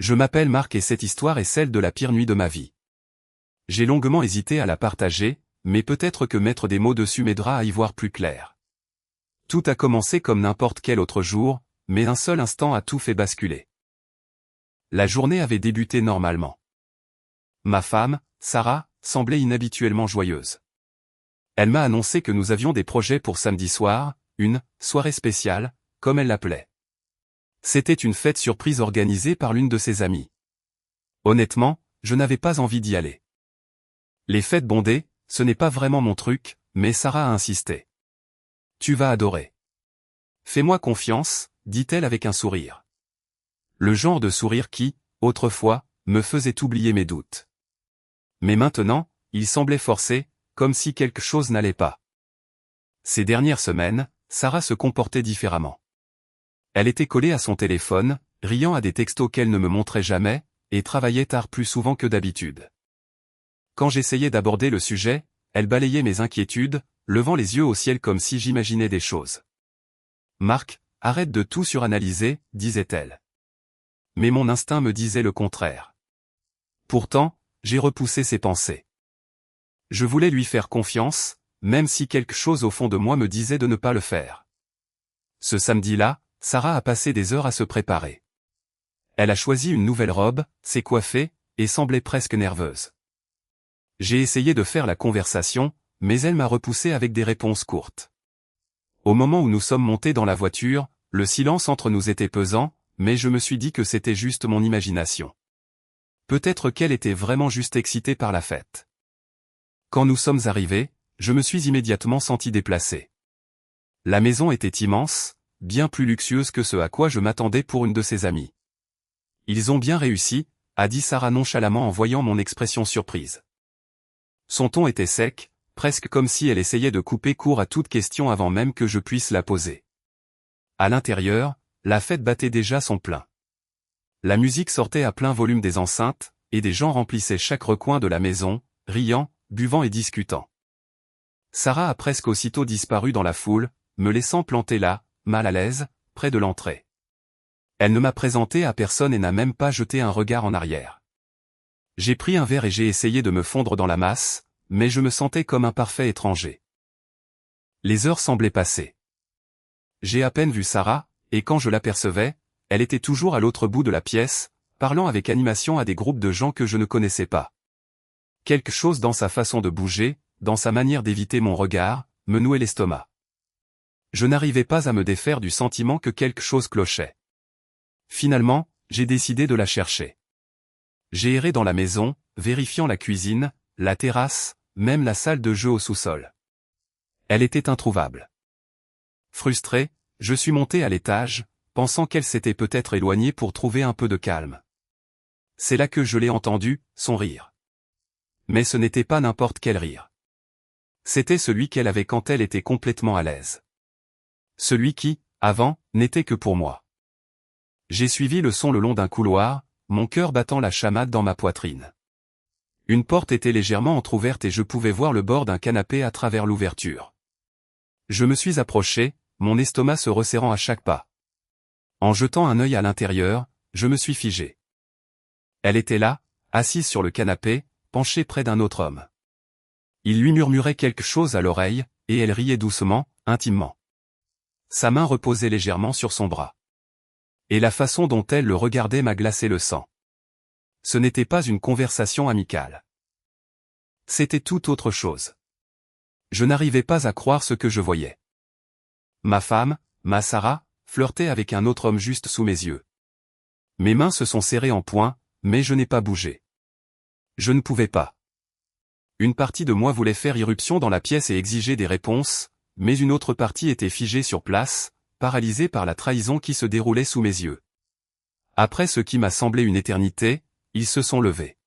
Je m'appelle Marc et cette histoire est celle de la pire nuit de ma vie. J'ai longuement hésité à la partager, mais peut-être que mettre des mots dessus m'aidera à y voir plus clair. Tout a commencé comme n'importe quel autre jour, mais un seul instant a tout fait basculer. La journée avait débuté normalement. Ma femme, Sarah, semblait inhabituellement joyeuse. Elle m'a annoncé que nous avions des projets pour samedi soir, une « soirée spéciale », comme elle l'appelait. C'était une fête surprise organisée par l'une de ses amies. Honnêtement, je n'avais pas envie d'y aller. Les fêtes bondées, ce n'est pas vraiment mon truc, mais Sarah a insisté. Tu vas adorer. Fais-moi confiance, dit-elle avec un sourire. Le genre de sourire qui, autrefois, me faisait oublier mes doutes. Mais maintenant, il semblait forcé, comme si quelque chose n'allait pas. Ces dernières semaines, Sarah se comportait différemment. Elle était collée à son téléphone, riant à des textos qu'elle ne me montrait jamais, et travaillait tard plus souvent que d'habitude. Quand j'essayais d'aborder le sujet, elle balayait mes inquiétudes, levant les yeux au ciel comme si j'imaginais des choses. « Marc, arrête de tout suranalyser, disait-elle. Mais mon instinct me disait le contraire. Pourtant, j'ai repoussé ses pensées. Je voulais lui faire confiance, même si quelque chose au fond de moi me disait de ne pas le faire. Ce samedi-là, Sarah a passé des heures à se préparer. Elle a choisi une nouvelle robe, s'est coiffée, et semblait presque nerveuse. J'ai essayé de faire la conversation, mais elle m'a repoussé avec des réponses courtes. Au moment où nous sommes montés dans la voiture, le silence entre nous était pesant, mais je me suis dit que c'était juste mon imagination. Peut-être qu'elle était vraiment juste excitée par la fête. Quand nous sommes arrivés, je me suis immédiatement senti déplacé. La maison était immense, bien plus luxueuse que ce à quoi je m'attendais pour une de ses amies. Ils ont bien réussi, a dit Sarah nonchalamment en voyant mon expression surprise. Son ton était sec, presque comme si elle essayait de couper court à toute question avant même que je puisse la poser. À l'intérieur, la fête battait déjà son plein. La musique sortait à plein volume des enceintes, et des gens remplissaient chaque recoin de la maison, riant, buvant et discutant. Sarah a presque aussitôt disparu dans la foule, me laissant planté là, mal à l'aise, près de l'entrée. Elle ne m'a présenté à personne et n'a même pas jeté un regard en arrière. J'ai pris un verre et j'ai essayé de me fondre dans la masse, mais je me sentais comme un parfait étranger. Les heures semblaient passer. J'ai à peine vu Sarah, et quand je l'apercevais, elle était toujours à l'autre bout de la pièce, parlant avec animation à des groupes de gens que je ne connaissais pas. Quelque chose dans sa façon de bouger, dans sa manière d'éviter mon regard, me nouait l'estomac. Je n'arrivais pas à me défaire du sentiment que quelque chose clochait. Finalement, j'ai décidé de la chercher. J'ai erré dans la maison, vérifiant la cuisine, la terrasse, même la salle de jeu au sous-sol. Elle était introuvable. Frustré, je suis monté à l'étage, pensant qu'elle s'était peut-être éloignée pour trouver un peu de calme. C'est là que je l'ai entendu, son rire. Mais ce n'était pas n'importe quel rire. C'était celui qu'elle avait quand elle était complètement à l'aise. Celui qui, avant, n'était que pour moi. J'ai suivi le son le long d'un couloir, mon cœur battant la chamade dans ma poitrine. Une porte était légèrement entr'ouverte et je pouvais voir le bord d'un canapé à travers l'ouverture. Je me suis approché, mon estomac se resserrant à chaque pas. En jetant un œil à l'intérieur, je me suis figé. Elle était là, assise sur le canapé, penchée près d'un autre homme. Il lui murmurait quelque chose à l'oreille, et elle riait doucement, intimement. Sa main reposait légèrement sur son bras. Et la façon dont elle le regardait m'a glacé le sang. Ce n'était pas une conversation amicale. C'était tout autre chose. Je n'arrivais pas à croire ce que je voyais. Ma femme, ma Sarah, flirtait avec un autre homme juste sous mes yeux. Mes mains se sont serrées en poing, mais je n'ai pas bougé. Je ne pouvais pas. Une partie de moi voulait faire irruption dans la pièce et exiger des réponses, mais une autre partie était figée sur place, paralysée par la trahison qui se déroulait sous mes yeux. Après ce qui m'a semblé une éternité, ils se sont levés.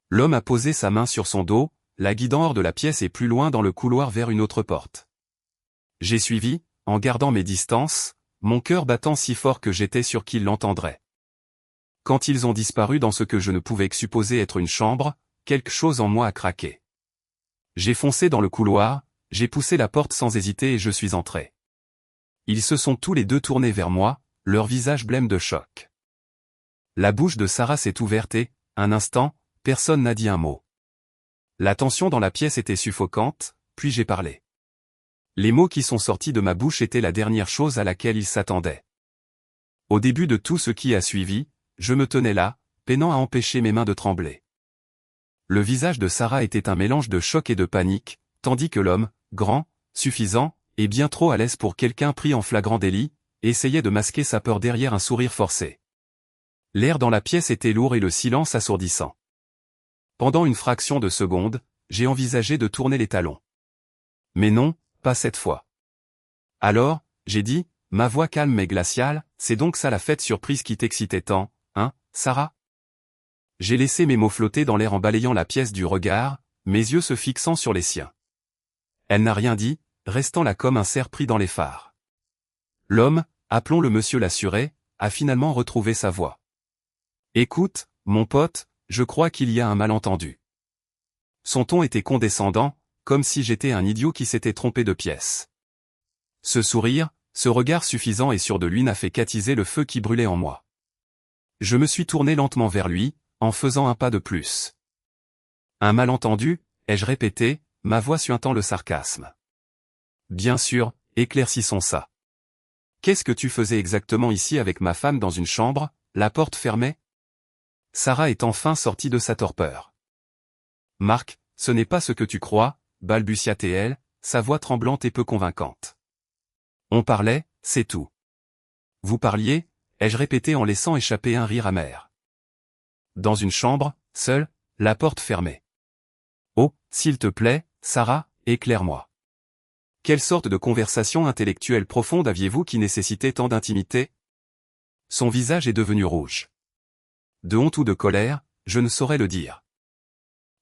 L'homme a posé sa main sur son dos, la guidant hors de la pièce et plus loin dans le couloir vers une autre porte. J'ai suivi, en gardant mes distances, mon cœur battant si fort que j'étais sûr qu'ils l'entendraient. Quand ils ont disparu dans ce que je ne pouvais que supposer être une chambre, quelque chose en moi a craqué. J'ai foncé dans le couloir, j'ai poussé la porte sans hésiter et je suis entré. Ils se sont tous les deux tournés vers moi, leur visage blême de choc. La bouche de Sarah s'est ouverte et, un instant, personne n'a dit un mot. La tension dans la pièce était suffocante, puis j'ai parlé. Les mots qui sont sortis de ma bouche étaient la dernière chose à laquelle il s'attendait. Au début de tout ce qui a suivi, je me tenais là, peinant à empêcher mes mains de trembler. Le visage de Sarah était un mélange de choc et de panique, tandis que l'homme, grand, suffisant, et bien trop à l'aise pour quelqu'un pris en flagrant délit, essayait de masquer sa peur derrière un sourire forcé. L'air dans la pièce était lourd et le silence assourdissant. Pendant une fraction de seconde, j'ai envisagé de tourner les talons. Mais non, pas cette fois. Alors, j'ai dit, ma voix calme mais glaciale, c'est donc ça la fête surprise qui t'excitait tant, hein, Sarah? J'ai laissé mes mots flotter dans l'air en balayant la pièce du regard, mes yeux se fixant sur les siens. Elle n'a rien dit, restant là comme un cerf pris dans les phares. L'homme, appelons-le monsieur l'assuré, a finalement retrouvé sa voix. Écoute, mon pote, je crois qu'il y a un malentendu. Son ton était condescendant, comme si j'étais un idiot qui s'était trompé de pièce. Ce sourire, ce regard suffisant et sûr de lui n'a fait qu'attiser le feu qui brûlait en moi. Je me suis tourné lentement vers lui, en faisant un pas de plus. Un malentendu, ai-je répété, ma voix suintant le sarcasme. Bien sûr, éclaircissons ça. Qu'est-ce que tu faisais exactement ici avec ma femme dans une chambre, la porte fermée? Sarah est enfin sortie de sa torpeur. Marc, ce n'est pas ce que tu crois, balbutia-t-elle, sa voix tremblante et peu convaincante. On parlait, c'est tout. Vous parliez, ai-je répété en laissant échapper un rire amer. Dans une chambre, seule, la porte fermée. Oh, s'il te plaît, Sarah, éclaire-moi. Quelle sorte de conversation intellectuelle profonde aviez-vous qui nécessitait tant d'intimité? Son visage est devenu rouge. De honte ou de colère, je ne saurais le dire.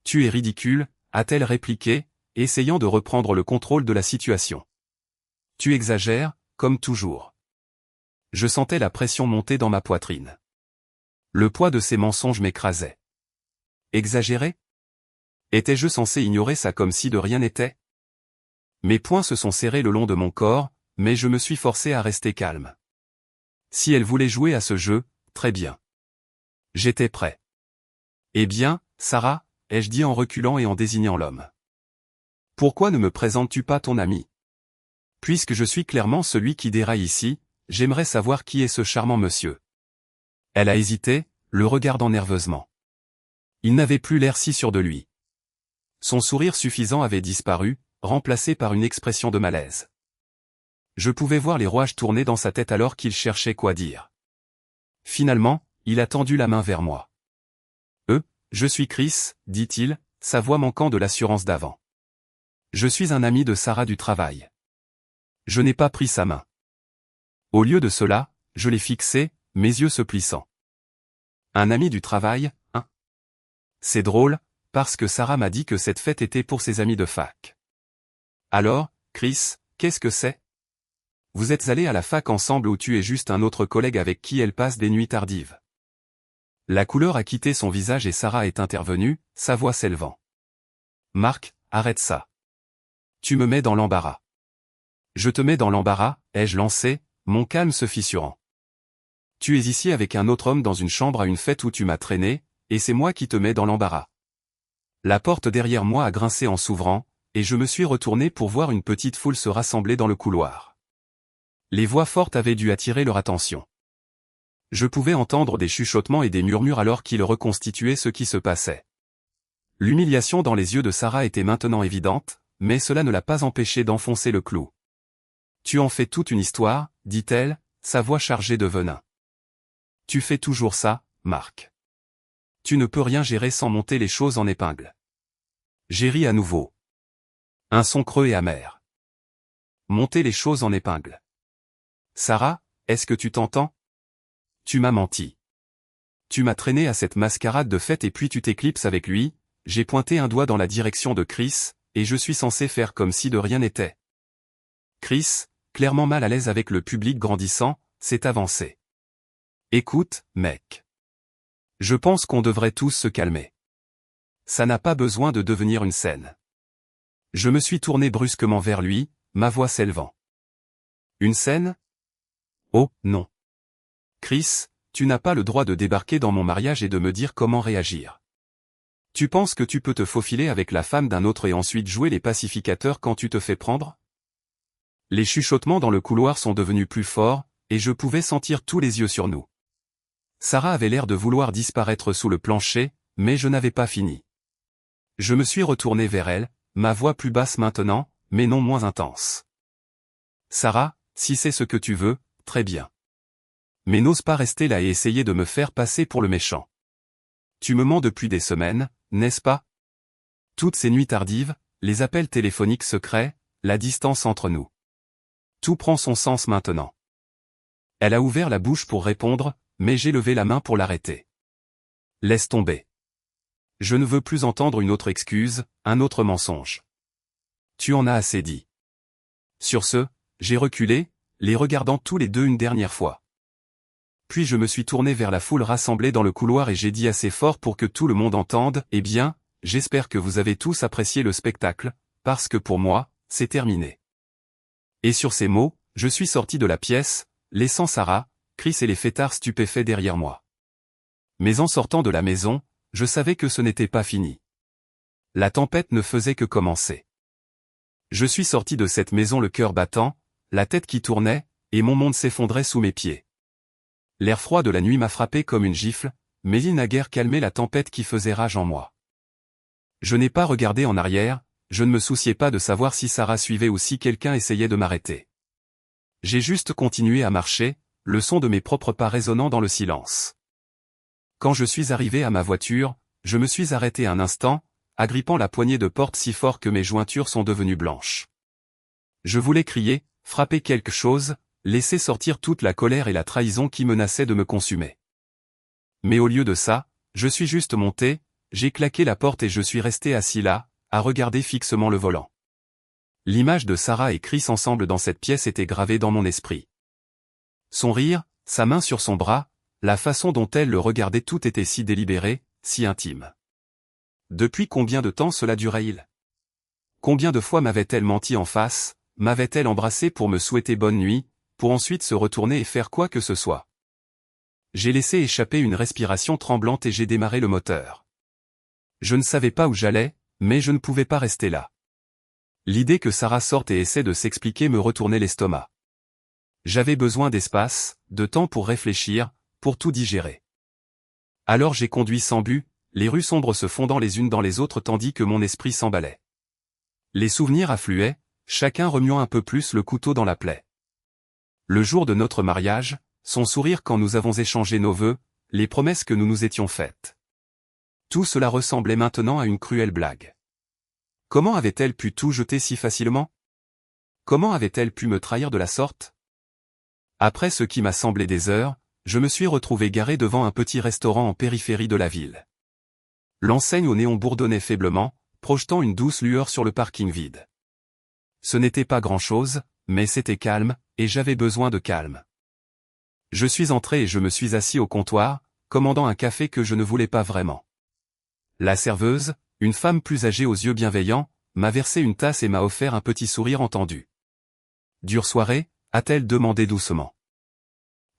Tu es ridicule, a-t-elle répliqué, essayant de reprendre le contrôle de la situation. Tu exagères, comme toujours. Je sentais la pression monter dans ma poitrine. Le poids de ces mensonges m'écrasait. Exagérer? Étais-je censé ignorer ça comme si de rien n'était? Mes poings se sont serrés le long de mon corps, mais je me suis forcé à rester calme. Si elle voulait jouer à ce jeu, très bien. J'étais prêt. Eh bien, Sarah, ai-je dit en reculant et en désignant l'homme. Pourquoi ne me présentes-tu pas ton ami? Puisque je suis clairement celui qui déraille ici, j'aimerais savoir qui est ce charmant monsieur. Elle a hésité, le regardant nerveusement. Il n'avait plus l'air si sûr de lui. Son sourire suffisant avait disparu, remplacé par une expression de malaise. Je pouvais voir les rouages tourner dans sa tête alors qu'il cherchait quoi dire. Finalement, il a tendu la main vers moi. Je suis Chris, dit-il, sa voix manquant de l'assurance d'avant. Je suis un ami de Sarah du travail. Je n'ai pas pris sa main. Au lieu de cela, je l'ai fixé, mes yeux se plissant. Un ami du travail, hein? C'est drôle, parce que Sarah m'a dit que cette fête était pour ses amis de fac. Alors, Chris, qu'est-ce que c'est? Vous êtes allés à la fac ensemble ou tu es juste un autre collègue avec qui elle passe des nuits tardives? La couleur a quitté son visage et Sarah est intervenue, sa voix s'élevant. Marc, arrête ça. Tu me mets dans l'embarras. Je te mets dans l'embarras, ai-je lancé, mon calme se fissurant. Tu es ici avec un autre homme dans une chambre à une fête où tu m'as traîné, et c'est moi qui te mets dans l'embarras. La porte derrière moi a grincé en s'ouvrant, et je me suis retourné pour voir une petite foule se rassembler dans le couloir. Les voix fortes avaient dû attirer leur attention. Je pouvais entendre des chuchotements et des murmures alors qu'ils reconstituaient ce qui se passait. L'humiliation dans les yeux de Sarah était maintenant évidente, mais cela ne l'a pas empêché d'enfoncer le clou. Tu en fais toute une histoire, dit-elle, sa voix chargée de venin. Tu fais toujours ça, Marc. Tu ne peux rien gérer sans monter les choses en épingle. J'ai ri à nouveau. Un son creux et amer. Monter les choses en épingle. Sarah, est-ce que tu t'entends? Tu m'as menti. Tu m'as traîné à cette mascarade de fête et puis tu t'éclipses avec lui, j'ai pointé un doigt dans la direction de Chris, et je suis censé faire comme si de rien n'était. Chris, clairement mal à l'aise avec le public grandissant, s'est avancé. Écoute, mec. Je pense qu'on devrait tous se calmer. Ça n'a pas besoin de devenir une scène. Je me suis tourné brusquement vers lui, ma voix s'élevant. Une scène? Oh, non. Chris, tu n'as pas le droit de débarquer dans mon mariage et de me dire comment réagir. Tu penses que tu peux te faufiler avec la femme d'un autre et ensuite jouer les pacificateurs quand tu te fais prendre? Les chuchotements dans le couloir sont devenus plus forts, et je pouvais sentir tous les yeux sur nous. Sarah avait l'air de vouloir disparaître sous le plancher, mais je n'avais pas fini. Je me suis retourné vers elle, ma voix plus basse maintenant, mais non moins intense. Sarah, si c'est ce que tu veux, très bien. Mais n'ose pas rester là et essayer de me faire passer pour le méchant. Tu me mens depuis des semaines, n'est-ce pas? Toutes ces nuits tardives, les appels téléphoniques secrets, la distance entre nous. Tout prend son sens maintenant. Elle a ouvert la bouche pour répondre, mais j'ai levé la main pour l'arrêter. Laisse tomber. Je ne veux plus entendre une autre excuse, un autre mensonge. Tu en as assez dit. Sur ce, j'ai reculé, les regardant tous les deux une dernière fois. Puis je me suis tourné vers la foule rassemblée dans le couloir et j'ai dit assez fort pour que tout le monde entende, « Eh bien, j'espère que vous avez tous apprécié le spectacle, parce que pour moi, c'est terminé. » Et sur ces mots, je suis sorti de la pièce, laissant Sarah, Chris et les fêtards stupéfaits derrière moi. Mais en sortant de la maison, je savais que ce n'était pas fini. La tempête ne faisait que commencer. Je suis sorti de cette maison le cœur battant, la tête qui tournait, et mon monde s'effondrait sous mes pieds. L'air froid de la nuit m'a frappé comme une gifle, mais il n'a guère calmé la tempête qui faisait rage en moi. Je n'ai pas regardé en arrière, je ne me souciais pas de savoir si Sarah suivait ou si quelqu'un essayait de m'arrêter. J'ai juste continué à marcher, le son de mes propres pas résonnant dans le silence. Quand je suis arrivé à ma voiture, je me suis arrêté un instant, agrippant la poignée de porte si fort que mes jointures sont devenues blanches. Je voulais crier, frapper quelque chose, laisser sortir toute la colère et la trahison qui menaçaient de me consumer. Mais au lieu de ça, je suis juste monté, j'ai claqué la porte et je suis resté assis là, à regarder fixement le volant. L'image de Sarah et Chris ensemble dans cette pièce était gravée dans mon esprit. Son rire, sa main sur son bras, la façon dont elle le regardait, tout était si délibéré, si intime. Depuis combien de temps cela durait-il? Combien de fois m'avait-elle menti en face, m'avait-elle embrassé pour me souhaiter bonne nuit, pour ensuite se retourner et faire quoi que ce soit? J'ai laissé échapper une respiration tremblante et j'ai démarré le moteur. Je ne savais pas où j'allais, mais je ne pouvais pas rester là. L'idée que Sarah sorte et essaie de s'expliquer me retournait l'estomac. J'avais besoin d'espace, de temps pour réfléchir, pour tout digérer. Alors j'ai conduit sans but, les rues sombres se fondant les unes dans les autres tandis que mon esprit s'emballait. Les souvenirs affluaient, chacun remuant un peu plus le couteau dans la plaie. Le jour de notre mariage, son sourire quand nous avons échangé nos vœux, les promesses que nous nous étions faites. Tout cela ressemblait maintenant à une cruelle blague. Comment avait-elle pu tout jeter si facilement? Comment avait-elle pu me trahir de la sorte? Après ce qui m'a semblé des heures, je me suis retrouvé garé devant un petit restaurant en périphérie de la ville. L'enseigne au néon bourdonnait faiblement, projetant une douce lueur sur le parking vide. Ce n'était pas grand-chose, mais c'était calme, et j'avais besoin de calme. Je suis entré et je me suis assis au comptoir, commandant un café que je ne voulais pas vraiment. La serveuse, une femme plus âgée aux yeux bienveillants, m'a versé une tasse et m'a offert un petit sourire entendu. « Dure soirée ?» a-t-elle demandé doucement.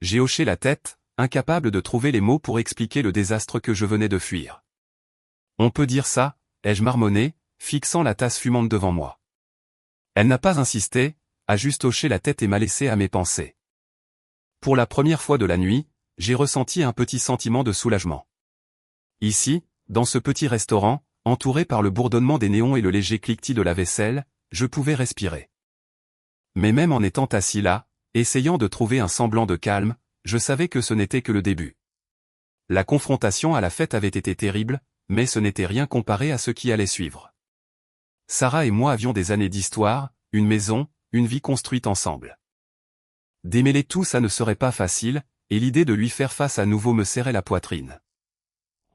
J'ai hoché la tête, incapable de trouver les mots pour expliquer le désastre que je venais de fuir. « On peut dire ça ?» ai-je marmonné, fixant la tasse fumante devant moi. Elle n'a pas insisté, a juste hoché la tête et m'a laissé à mes pensées. Pour la première fois de la nuit, j'ai ressenti un petit sentiment de soulagement. Ici, dans ce petit restaurant, entouré par le bourdonnement des néons et le léger cliquetis de la vaisselle, je pouvais respirer. Mais même en étant assis là, essayant de trouver un semblant de calme, je savais que ce n'était que le début. La confrontation à la fête avait été terrible, mais ce n'était rien comparé à ce qui allait suivre. Sarah et moi avions des années d'histoire, une maison, une vie construite ensemble. Démêler tout ça ne serait pas facile, et l'idée de lui faire face à nouveau me serrait la poitrine.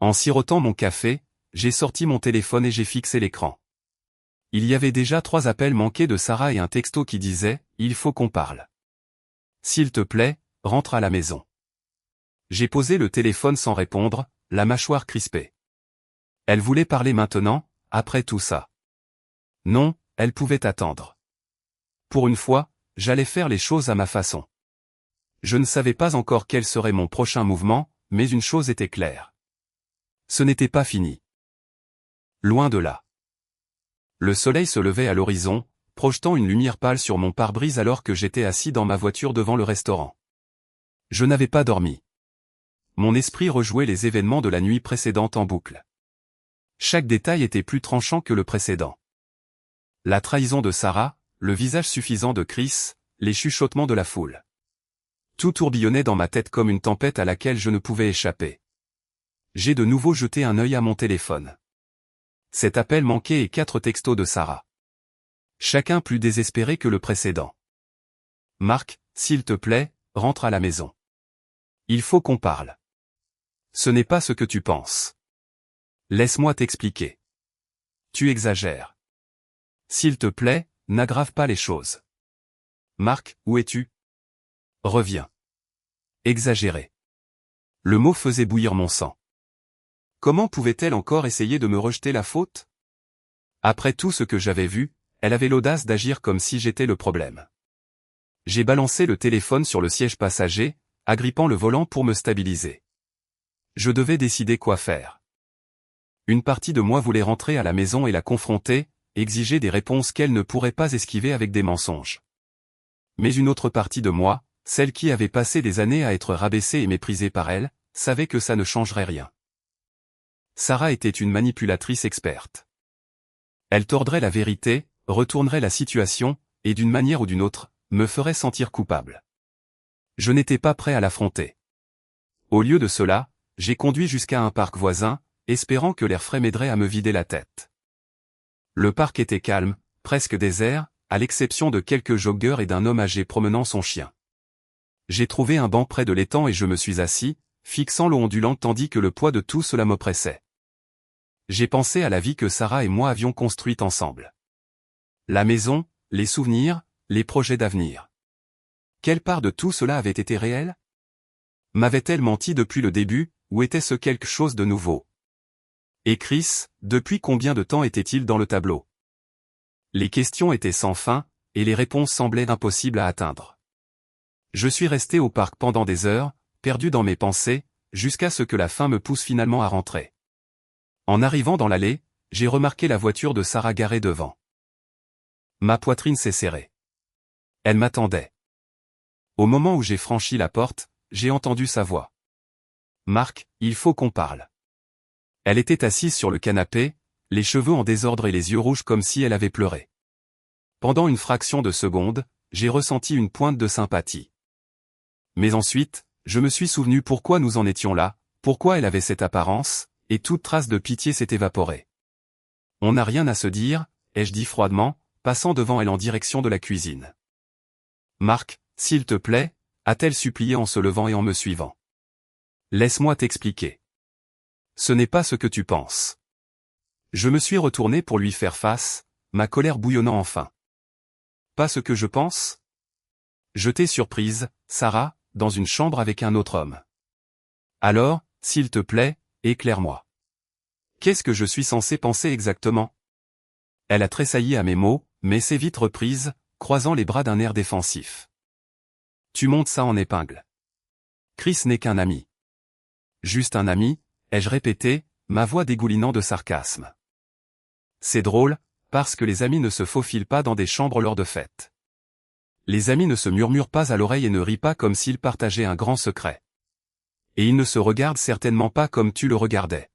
En sirotant mon café, j'ai sorti mon téléphone et j'ai fixé l'écran. Il y avait déjà 3 appels manqués de Sarah et un texto qui disait « Il faut qu'on parle. S'il te plaît, rentre à la maison. » J'ai posé le téléphone sans répondre, la mâchoire crispée. Elle voulait parler maintenant, après tout ça. Non, elle pouvait attendre. Pour une fois, j'allais faire les choses à ma façon. Je ne savais pas encore quel serait mon prochain mouvement, mais une chose était claire. Ce n'était pas fini. Loin de là. Le soleil se levait à l'horizon, projetant une lumière pâle sur mon pare-brise alors que j'étais assis dans ma voiture devant le restaurant. Je n'avais pas dormi. Mon esprit rejouait les événements de la nuit précédente en boucle. Chaque détail était plus tranchant que le précédent. La trahison de Sarah, le visage suffisant de Chris, les chuchotements de la foule. Tout tourbillonnait dans ma tête comme une tempête à laquelle je ne pouvais échapper. J'ai de nouveau jeté un œil à mon téléphone. Cet appel manqué et 4 textos de Sarah. Chacun plus désespéré que le précédent. Marc, s'il te plaît, rentre à la maison. Il faut qu'on parle. Ce n'est pas ce que tu penses. Laisse-moi t'expliquer. Tu exagères. S'il te plaît, n'aggrave pas les choses. Marc, où es-tu? Reviens. Exagéré. Le mot faisait bouillir mon sang. Comment pouvait-elle encore essayer de me rejeter la faute? Après tout ce que j'avais vu, elle avait l'audace d'agir comme si j'étais le problème. J'ai balancé le téléphone sur le siège passager, agrippant le volant pour me stabiliser. Je devais décider quoi faire. Une partie de moi voulait rentrer à la maison et la confronter, exiger des réponses qu'elle ne pourrait pas esquiver avec des mensonges. Mais une autre partie de moi, celle qui avait passé des années à être rabaissée et méprisée par elle, savait que ça ne changerait rien. Sarah était une manipulatrice experte. Elle tordrait la vérité, retournerait la situation, et d'une manière ou d'une autre, me ferait sentir coupable. Je n'étais pas prêt à l'affronter. Au lieu de cela, j'ai conduit jusqu'à un parc voisin, espérant que l'air frais m'aiderait à me vider la tête. Le parc était calme, presque désert, à l'exception de quelques joggeurs et d'un homme âgé promenant son chien. J'ai trouvé un banc près de l'étang et je me suis assis, fixant l'eau ondulante tandis que le poids de tout cela m'oppressait. J'ai pensé à la vie que Sarah et moi avions construite ensemble. La maison, les souvenirs, les projets d'avenir. Quelle part de tout cela avait été réelle? M'avait-elle menti depuis le début, ou était-ce quelque chose de nouveau? Et Chris, depuis combien de temps était-il dans le tableau? Les questions étaient sans fin, et les réponses semblaient impossibles à atteindre. Je suis resté au parc pendant des heures, perdu dans mes pensées, jusqu'à ce que la faim me pousse finalement à rentrer. En arrivant dans l'allée, j'ai remarqué la voiture de Sarah garée devant. Ma poitrine s'est serrée. Elle m'attendait. Au moment où j'ai franchi la porte, j'ai entendu sa voix. Marc, il faut qu'on parle. Elle était assise sur le canapé, les cheveux en désordre et les yeux rouges comme si elle avait pleuré. Pendant une fraction de seconde, j'ai ressenti une pointe de sympathie. Mais ensuite, je me suis souvenu pourquoi nous en étions là, pourquoi elle avait cette apparence, et toute trace de pitié s'est évaporée. On n'a rien à se dire, ai-je dit froidement, passant devant elle en direction de la cuisine. Marc, s'il te plaît, a-t-elle supplié en se levant et en me suivant. Laisse-moi t'expliquer. Ce n'est pas ce que tu penses. Je me suis retourné pour lui faire face, ma colère bouillonnant enfin. Pas ce que je pense? Je t'ai surprise, Sarah, dans une chambre avec un autre homme. Alors, s'il te plaît, éclaire-moi. Qu'est-ce que je suis censé penser exactement? Elle a tressailli à mes mots, mais s'est vite reprise, croisant les bras d'un air défensif. Tu montes ça en épingle. Chris n'est qu'un ami. Juste un ami, ai-je répété, ma voix dégoulinant de sarcasme. C'est drôle, parce que les amis ne se faufilent pas dans des chambres lors de fêtes. Les amis ne se murmurent pas à l'oreille et ne rient pas comme s'ils partageaient un grand secret. Et ils ne se regardent certainement pas comme tu le regardais.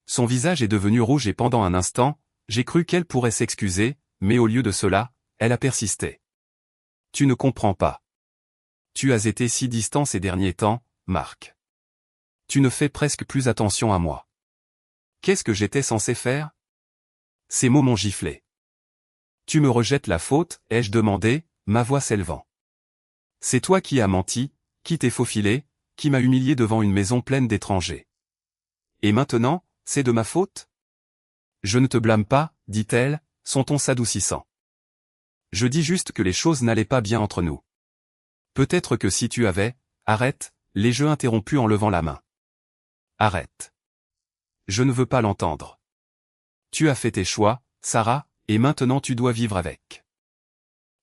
Son visage est devenu rouge et pendant un instant, j'ai cru qu'elle pourrait s'excuser, mais au lieu de cela, elle a persisté. Tu ne comprends pas. Tu as été si distant ces derniers temps, Marc. Tu ne fais presque plus attention à moi. Qu'est-ce que j'étais censé faire? Ces mots m'ont giflé. Tu me rejettes la faute, ai-je demandé, ma voix s'élevant. C'est toi qui as menti, qui t'es faufilé, qui m'as humilié devant une maison pleine d'étrangers. Et maintenant, c'est de ma faute? Je ne te blâme pas, dit-elle, son ton s'adoucissant. Je dis juste que les choses n'allaient pas bien entre nous. Peut-être que si tu avais, arrête, les jeux interrompus en levant la main. Arrête. Je ne veux pas l'entendre. Tu as fait tes choix, Sarah, et maintenant tu dois vivre avec.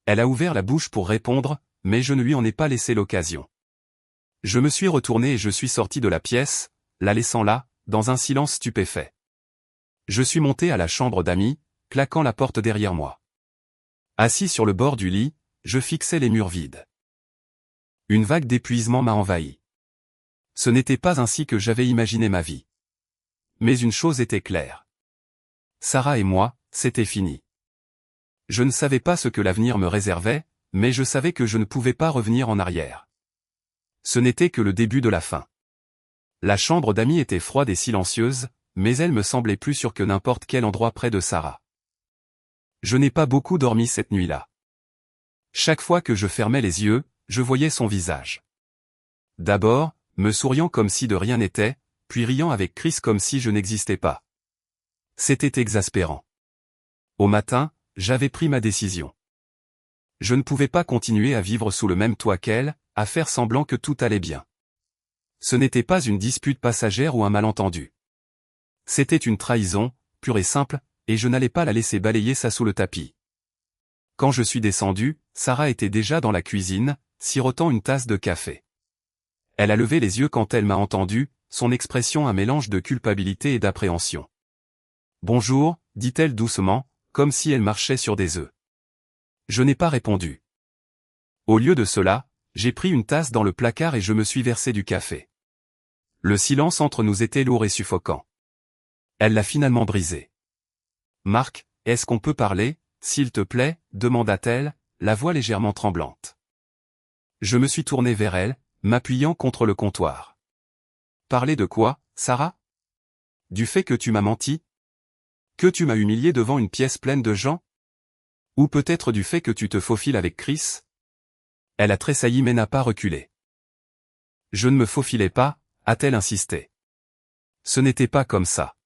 Elle a ouvert la bouche pour répondre, mais je ne lui en ai pas laissé l'occasion. Je me suis retourné et je suis sorti de la pièce, la laissant là, dans un silence stupéfait. Je suis monté à la chambre d'Amy, claquant la porte derrière moi. Assis sur le bord du lit, je fixais les murs vides. Une vague d'épuisement m'a envahi. Ce n'était pas ainsi que j'avais imaginé ma vie. Mais une chose était claire. Sarah et moi, c'était fini. Je ne savais pas ce que l'avenir me réservait, mais je savais que je ne pouvais pas revenir en arrière. Ce n'était que le début de la fin. La chambre d'Amy était froide et silencieuse, mais elle me semblait plus sûre que n'importe quel endroit près de Sarah. Je n'ai pas beaucoup dormi cette nuit-là. Chaque fois que je fermais les yeux, je voyais son visage. D'abord, me souriant comme si de rien n'était, puis riant avec Chris comme si je n'existais pas. C'était exaspérant. Au matin, j'avais pris ma décision. Je ne pouvais pas continuer à vivre sous le même toit qu'elle, à faire semblant que tout allait bien. Ce n'était pas une dispute passagère ou un malentendu. C'était une trahison, pure et simple, et je n'allais pas la laisser balayer ça sous le tapis. Quand je suis descendu, Sarah était déjà dans la cuisine, sirotant une tasse de café. Elle a levé les yeux quand elle m'a entendu, son expression un mélange de culpabilité et d'appréhension. « Bonjour », dit-elle doucement, comme si elle marchait sur des œufs. Je n'ai pas répondu. Au lieu de cela, j'ai pris une tasse dans le placard et je me suis versé du café. Le silence entre nous était lourd et suffocant. Elle l'a finalement brisé. « Marc, est-ce qu'on peut parler, s'il te plaît » demanda-t-elle, la voix légèrement tremblante. Je me suis tourné vers elle, m'appuyant contre le comptoir. « Parler de quoi, Sarah ? Du fait que tu m'as menti ? Que tu m'as humilié devant une pièce pleine de gens ? Ou peut-être du fait que tu te faufiles avec Chris ? » Elle a tressailli mais n'a pas reculé. « Je ne me faufilais pas » a-t-elle insisté. « Ce n'était pas comme ça. »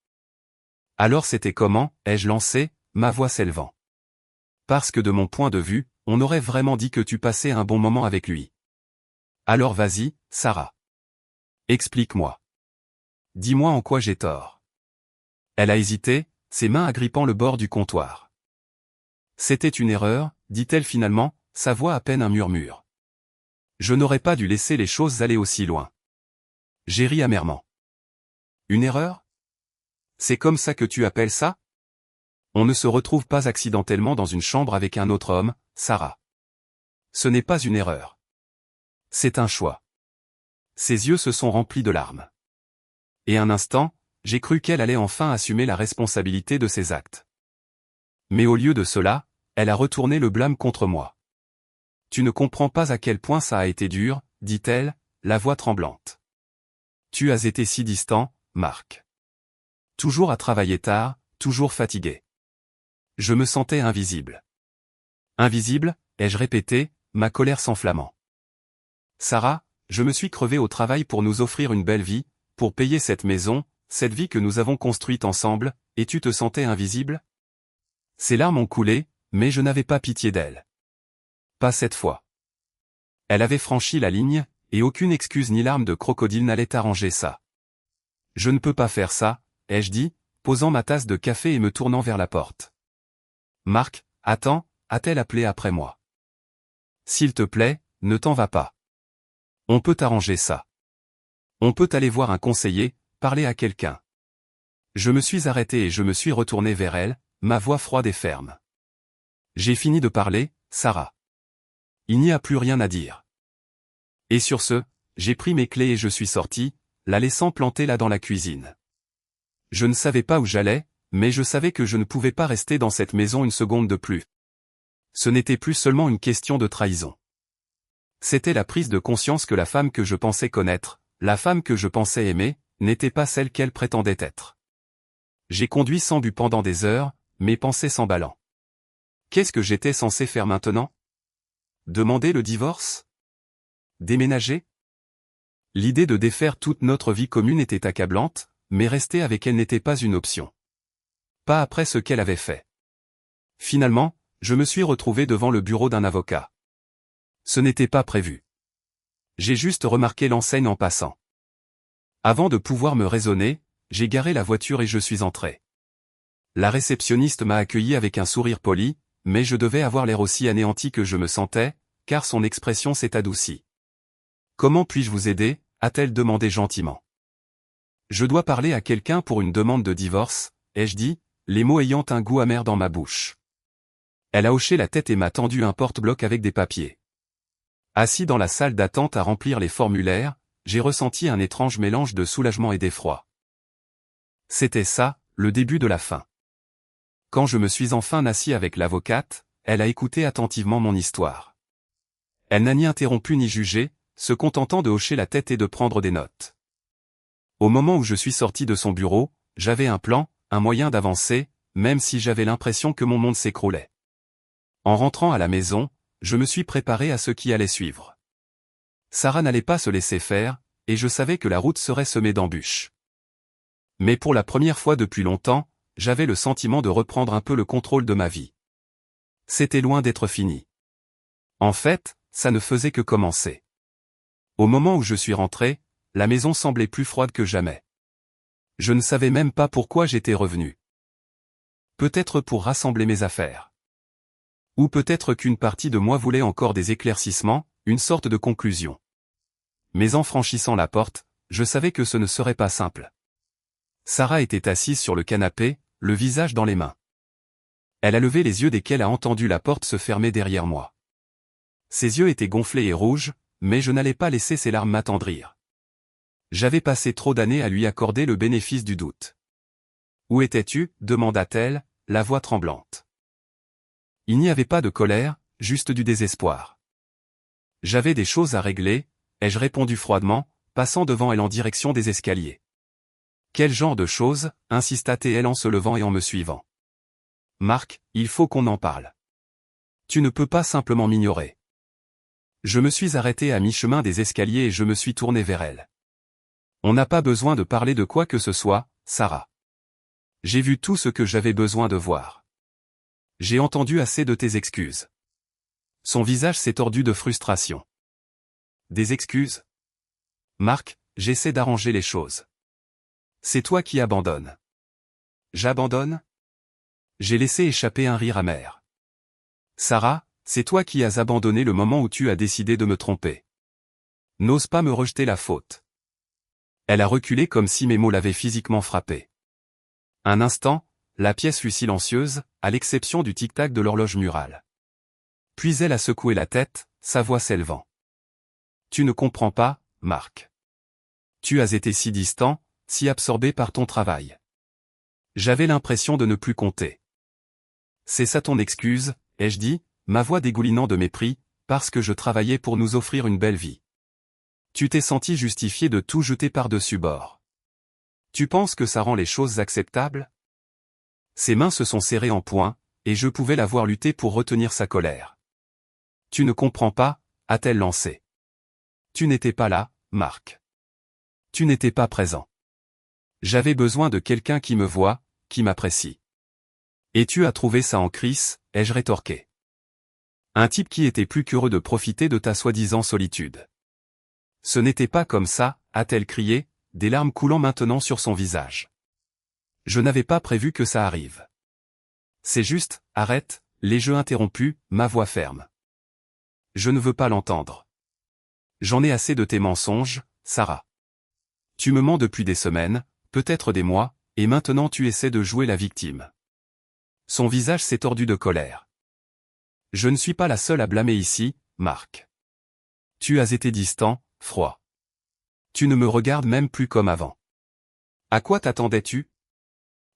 « Alors c'était comment » ai-je lancé, ma voix s'élevant. « Parce que de mon point de vue, on aurait vraiment dit que tu passais un bon moment avec lui. » « Alors vas-y, Sarah. Explique-moi. Dis-moi en quoi j'ai tort. » Elle a hésité, ses mains agrippant le bord du comptoir. « C'était une erreur » dit-elle finalement, sa voix à peine un murmure. « Je n'aurais pas dû laisser les choses aller aussi loin. » J'ai ri amèrement. « Une erreur ? C'est comme ça que tu appelles ça ? On ne se retrouve pas accidentellement dans une chambre avec un autre homme, Sarah. Ce n'est pas une erreur. C'est un choix. » Ses yeux se sont remplis de larmes. Et un instant, j'ai cru qu'elle allait enfin assumer la responsabilité de ses actes. Mais au lieu de cela, elle a retourné le blâme contre moi. « Tu ne comprends pas à quel point ça a été dur, » dit-elle, la voix tremblante. « Tu as été si distant, Marc. Toujours à travailler tard, toujours fatigué. Je me sentais invisible. » « Invisible » ai-je répété, ma colère s'enflammant. « Sarah, je me suis crevé au travail pour nous offrir une belle vie, pour payer cette maison, cette vie que nous avons construite ensemble, et tu te sentais invisible ?» Ses larmes ont coulé, mais je n'avais pas pitié d'elle. Pas cette fois. Elle avait franchi la ligne, et aucune excuse ni larme de crocodile n'allait arranger ça. « Je ne peux pas faire ça » ai-je dit, posant ma tasse de café et me tournant vers la porte. « Marc, attends » a-t-elle appelé après moi. « S'il te plaît, ne t'en va pas. On peut arranger ça. On peut aller voir un conseiller, parler à quelqu'un. » Je me suis arrêté et je me suis retourné vers elle, ma voix froide et ferme. « J'ai fini de parler, Sarah. Il n'y a plus rien à dire. » Et sur ce, j'ai pris mes clés et je suis sorti, la laissant plantée là dans la cuisine. Je ne savais pas où j'allais, mais je savais que je ne pouvais pas rester dans cette maison une seconde de plus. Ce n'était plus seulement une question de trahison. C'était la prise de conscience que la femme que je pensais connaître, la femme que je pensais aimer, n'était pas celle qu'elle prétendait être. J'ai conduit sans but pendant des heures, mes pensées s'emballant. Qu'est-ce que j'étais censé faire maintenant ? Demander le divorce ? Déménager ? L'idée de défaire toute notre vie commune était accablante, mais rester avec elle n'était pas une option. Pas après ce qu'elle avait fait. Finalement, je me suis retrouvé devant le bureau d'un avocat. Ce n'était pas prévu. J'ai juste remarqué l'enseigne en passant. Avant de pouvoir me raisonner, j'ai garé la voiture et je suis entré. La réceptionniste m'a accueilli avec un sourire poli, mais je devais avoir l'air aussi anéanti que je me sentais, car son expression s'est adoucie. Comment puis-je vous aider, a-t-elle demandé gentiment. Je dois parler à quelqu'un pour une demande de divorce, ai-je dit, les mots ayant un goût amer dans ma bouche. Elle a hoché la tête et m'a tendu un porte-bloc avec des papiers. Assis dans la salle d'attente à remplir les formulaires, j'ai ressenti un étrange mélange de soulagement et d'effroi. C'était ça, le début de la fin. Quand je me suis enfin assis avec l'avocate, elle a écouté attentivement mon histoire. Elle n'a ni interrompu ni jugé, se contentant de hocher la tête et de prendre des notes. Au moment où je suis sorti de son bureau, j'avais un plan, un moyen d'avancer, même si j'avais l'impression que mon monde s'écroulait. En rentrant à la maison, je me suis préparé à ce qui allait suivre. Sarah n'allait pas se laisser faire, et je savais que la route serait semée d'embûches. Mais pour la première fois depuis longtemps, j'avais le sentiment de reprendre un peu le contrôle de ma vie. C'était loin d'être fini. En fait, ça ne faisait que commencer. Au moment où je suis rentré, la maison semblait plus froide que jamais. Je ne savais même pas pourquoi j'étais revenu. Peut-être pour rassembler mes affaires. Ou peut-être qu'une partie de moi voulait encore des éclaircissements, une sorte de conclusion. Mais en franchissant la porte, je savais que ce ne serait pas simple. Sarah était assise sur le canapé, le visage dans les mains. Elle a levé les yeux dès qu'elle a entendu la porte se fermer derrière moi. Ses yeux étaient gonflés et rouges, mais je n'allais pas laisser ses larmes m'attendrir. J'avais passé trop d'années à lui accorder le bénéfice du doute. « Où étais-tu » demanda-t-elle, la voix tremblante. Il n'y avait pas de colère, juste du désespoir. « J'avais des choses à régler » ai-je répondu froidement, passant devant elle en direction des escaliers. « Quel genre de choses » insista-t-elle en se levant et en me suivant. « Marc, il faut qu'on en parle. Tu ne peux pas simplement m'ignorer. » Je me suis arrêté à mi-chemin des escaliers et je me suis tourné vers elle. « On n'a pas besoin de parler de quoi que ce soit, Sarah. J'ai vu tout ce que j'avais besoin de voir. J'ai entendu assez de tes excuses. » Son visage s'est tordu de frustration. « Des excuses ? Marc, j'essaie d'arranger les choses. C'est toi qui abandonnes. » « J'abandonne ? » J'ai laissé échapper un rire amer. « Sarah, c'est toi qui as abandonné le moment où tu as décidé de me tromper. N'ose pas me rejeter la faute. » Elle a reculé comme si mes mots l'avaient physiquement frappée. Un instant, la pièce fut silencieuse, à l'exception du tic-tac de l'horloge murale. Puis elle a secoué la tête, sa voix s'élevant. « Tu ne comprends pas, Marc. Tu as été si distant, si absorbé par ton travail. J'avais l'impression de ne plus compter. C'est ça ton excuse, ai-je dit, ma voix dégoulinant de mépris, parce que je travaillais pour nous offrir une belle vie. Tu t'es senti justifié de tout jeter par-dessus bord. Tu penses que ça rend les choses acceptables ? » Ses mains se sont serrées en poing, et je pouvais la voir lutter pour retenir sa colère. « Tu ne comprends pas » a-t-elle lancé. « Tu n'étais pas là, Marc. Tu n'étais pas présent. J'avais besoin de quelqu'un qui me voit, qui m'apprécie. Et tu as trouvé ça en Chris, ai-je rétorqué. Un type qui était plus qu'heureux de profiter de ta soi-disant solitude. Ce n'était pas comme ça, a-t-elle crié, des larmes coulant maintenant sur son visage. Je n'avais pas prévu que ça arrive. C'est juste, arrête, les jeux interrompus, ma voix ferme. Je ne veux pas l'entendre. J'en ai assez de tes mensonges, Sarah. Tu me mens depuis des semaines, peut-être des mois, et maintenant tu essaies de jouer la victime. Son visage s'est tordu de colère. Je ne suis pas la seule à blâmer ici, Marc. Tu as été distant, froid. Tu ne me regardes même plus comme avant. À quoi t'attendais-tu ?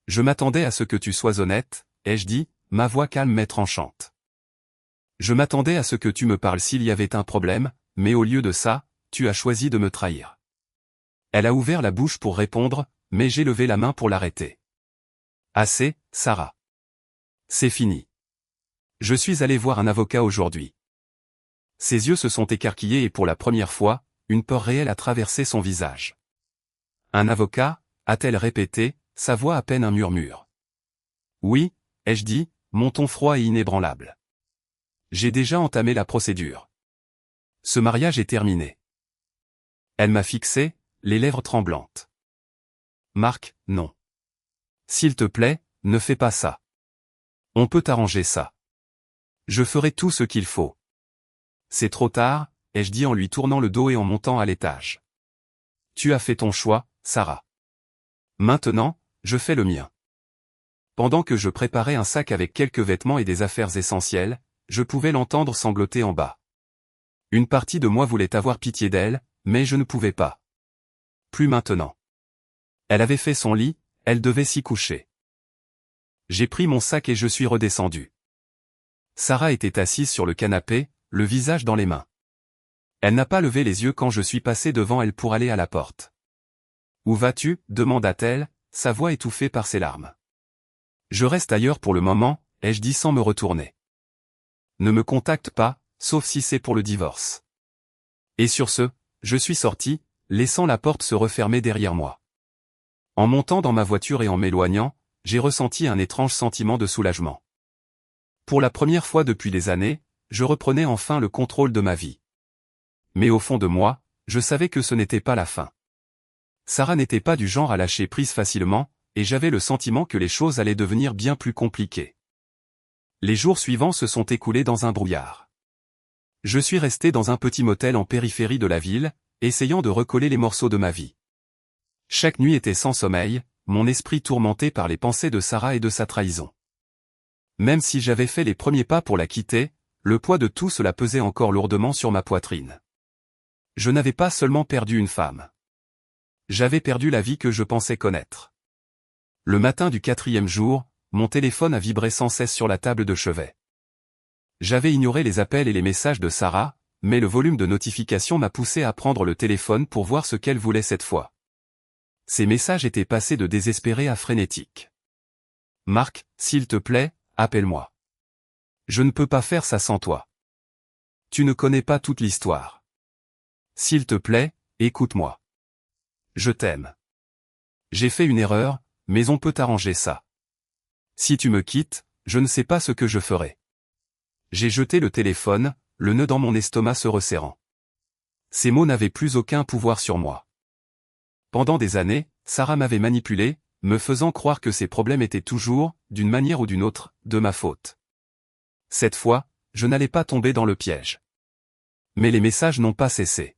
Je m'attendais à ce que tu sois honnête, ai-je dit, ma voix calme mais tranchante. Je m'attendais à ce que tu me parles s'il y avait un problème, mais au lieu de ça, tu as choisi de me trahir. Elle a ouvert la bouche pour répondre, mais j'ai levé la main pour l'arrêter. Assez, Sarah. C'est fini. Je suis allé voir un avocat aujourd'hui. Ses yeux se sont écarquillés et pour la première fois, une peur réelle a traversé son visage. Un avocat, a-t-elle répété, sa voix à peine un murmure. Oui, ai-je dit, mon ton froid et inébranlable. J'ai déjà entamé la procédure. Ce mariage est terminé. Elle m'a fixé, les lèvres tremblantes. Marc, non. S'il te plaît, ne fais pas ça. On peut arranger ça. Je ferai tout ce qu'il faut. C'est trop tard, ai-je dit en lui tournant le dos et en montant à l'étage. Tu as fait ton choix, Sarah. Maintenant, je fais le mien. Pendant que je préparais un sac avec quelques vêtements et des affaires essentielles, je pouvais l'entendre sangloter en bas. Une partie de moi voulait avoir pitié d'elle, mais je ne pouvais pas. Plus maintenant. Elle avait fait son lit, elle devait s'y coucher. J'ai pris mon sac et je suis redescendu. Sarah était assise sur le canapé, le visage dans les mains. Elle n'a pas levé les yeux quand je suis passé devant elle pour aller à la porte. « Où vas-tu » demanda-t-elle, sa voix étouffée par ses larmes. « Je reste ailleurs pour le moment » ai-je dit sans me retourner. « Ne me contacte pas, sauf si c'est pour le divorce. » Et sur ce, je suis sorti, laissant la porte se refermer derrière moi. En montant dans ma voiture et en m'éloignant, j'ai ressenti un étrange sentiment de soulagement. Pour la première fois depuis des années, je reprenais enfin le contrôle de ma vie. Mais au fond de moi, je savais que ce n'était pas la fin. Sarah n'était pas du genre à lâcher prise facilement, et j'avais le sentiment que les choses allaient devenir bien plus compliquées. Les jours suivants se sont écoulés dans un brouillard. Je suis resté dans un petit motel en périphérie de la ville, essayant de recoller les morceaux de ma vie. Chaque nuit était sans sommeil, mon esprit tourmenté par les pensées de Sarah et de sa trahison. Même si j'avais fait les premiers pas pour la quitter, le poids de tout cela pesait encore lourdement sur ma poitrine. Je n'avais pas seulement perdu une femme. J'avais perdu la vie que je pensais connaître. Le matin du 4e jour, mon téléphone a vibré sans cesse sur la table de chevet. J'avais ignoré les appels et les messages de Sarah, mais le volume de notifications m'a poussé à prendre le téléphone pour voir ce qu'elle voulait cette fois. Ces messages étaient passés de désespérés à frénétiques. « Marc, s'il te plaît, appelle-moi. Je ne peux pas faire ça sans toi. Tu ne connais pas toute l'histoire. S'il te plaît, écoute-moi. Je t'aime. J'ai fait une erreur, mais on peut arranger ça. Si tu me quittes, je ne sais pas ce que je ferai. » J'ai jeté le téléphone, le nœud dans mon estomac se resserrant. Ces mots n'avaient plus aucun pouvoir sur moi. Pendant des années, Sarah m'avait manipulé, me faisant croire que ses problèmes étaient toujours, d'une manière ou d'une autre, de ma faute. Cette fois, je n'allais pas tomber dans le piège. Mais les messages n'ont pas cessé.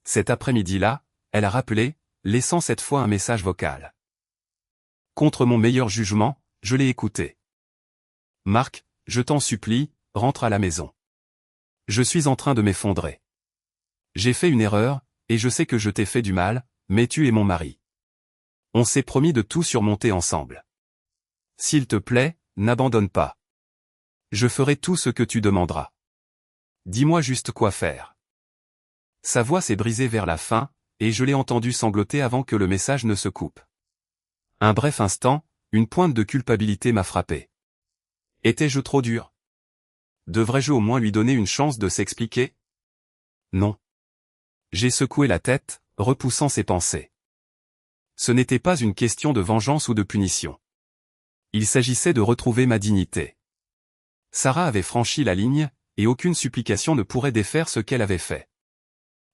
Cet après-midi-là, elle a rappelé, laissant cette fois un message vocal. Contre mon meilleur jugement, je l'ai écouté. « Marc, je t'en supplie, rentre à la maison. Je suis en train de m'effondrer. J'ai fait une erreur, et je sais que je t'ai fait du mal, mais tu es mon mari. On s'est promis de tout surmonter ensemble. S'il te plaît, n'abandonne pas. Je ferai tout ce que tu demanderas. Dis-moi juste quoi faire. » Sa voix s'est brisée vers la fin, et je l'ai entendu sangloter avant que le message ne se coupe. Un bref instant, une pointe de culpabilité m'a frappé. Étais-je trop dur? Devrais-je au moins lui donner une chance de s'expliquer? Non. J'ai secoué la tête, repoussant ses pensées. Ce n'était pas une question de vengeance ou de punition. Il s'agissait de retrouver ma dignité. Sarah avait franchi la ligne, et aucune supplication ne pourrait défaire ce qu'elle avait fait.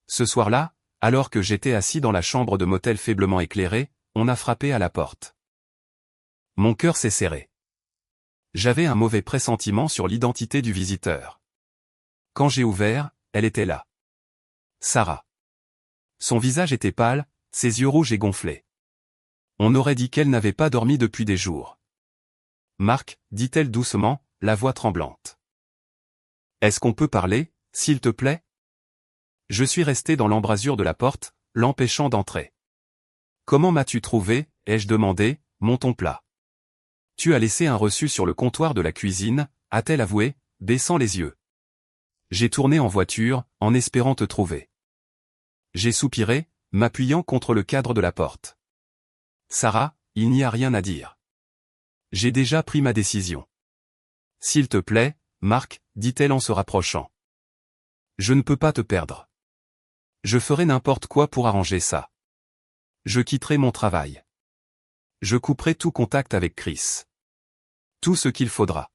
Ce soir-là, alors que j'étais assis dans la chambre de motel faiblement éclairée, on a frappé à la porte. Mon cœur s'est serré. J'avais un mauvais pressentiment sur l'identité du visiteur. Quand j'ai ouvert, elle était là. Sarah. Son visage était pâle, ses yeux rouges et gonflés. On aurait dit qu'elle n'avait pas dormi depuis des jours. « Marc, dit-elle doucement, la voix tremblante. Est-ce qu'on peut parler, s'il te plaît ? » Je suis resté dans l'embrasure de la porte, l'empêchant d'entrer. « Comment m'as-tu trouvé ?» ai-je demandé, mon ton plat. « Tu as laissé un reçu sur le comptoir de la cuisine » a-t-elle avoué, baissant les yeux. J'ai tourné en voiture, en espérant te trouver. J'ai soupiré, m'appuyant contre le cadre de la porte. Sarah, il n'y a rien à dire. J'ai déjà pris ma décision. S'il te plaît, Marc, dit-elle en se rapprochant. Je ne peux pas te perdre. Je ferai n'importe quoi pour arranger ça. Je quitterai mon travail. Je couperai tout contact avec Chris. Tout ce qu'il faudra.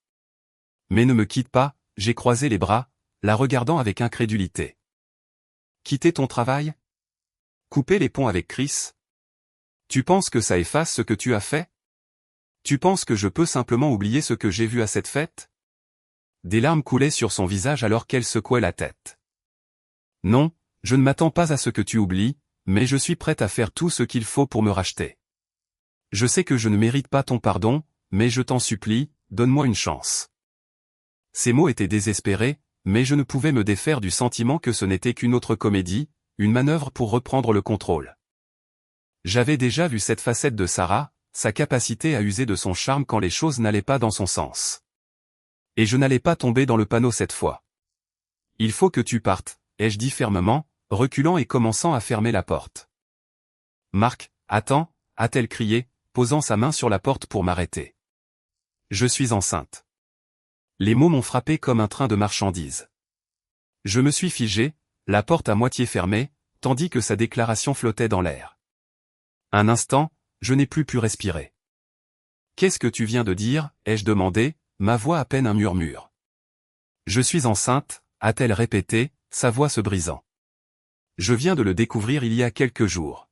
Mais ne me quitte pas, j'ai croisé les bras, la regardant avec incrédulité. Quitter ton travail? Couper les ponts avec Chris? Tu penses que ça efface ce que tu as fait? Tu penses que je peux simplement oublier ce que j'ai vu à cette fête? des larmes coulaient sur son visage alors qu'elle secouait la tête. Non, je ne m'attends pas à ce que tu oublies, mais je suis prête à faire tout ce qu'il faut pour me racheter. Je sais que je ne mérite pas ton pardon, mais je t'en supplie, donne-moi une chance. Ces mots étaient désespérés, mais je ne pouvais me défaire du sentiment que ce n'était qu'une autre comédie, une manœuvre pour reprendre le contrôle. J'avais déjà vu cette facette de Sarah, sa capacité à user de son charme quand les choses n'allaient pas dans son sens. Et je n'allais pas tomber dans le panneau cette fois. Il faut que tu partes, ai-je dit fermement, reculant et commençant à fermer la porte. Marc, attends, a-t-elle crié, posant sa main sur la porte pour m'arrêter. Je suis enceinte. Les mots m'ont frappé comme un train de marchandises. Je me suis figé, la porte à moitié fermée, tandis que sa déclaration flottait dans l'air. Un instant, je n'ai plus pu respirer. Qu'est-ce que tu viens de dire, ai-je demandé, ma voix à peine un murmure. Je suis enceinte, a-t-elle répété, sa voix se brisant. Je viens de le découvrir il y a quelques jours.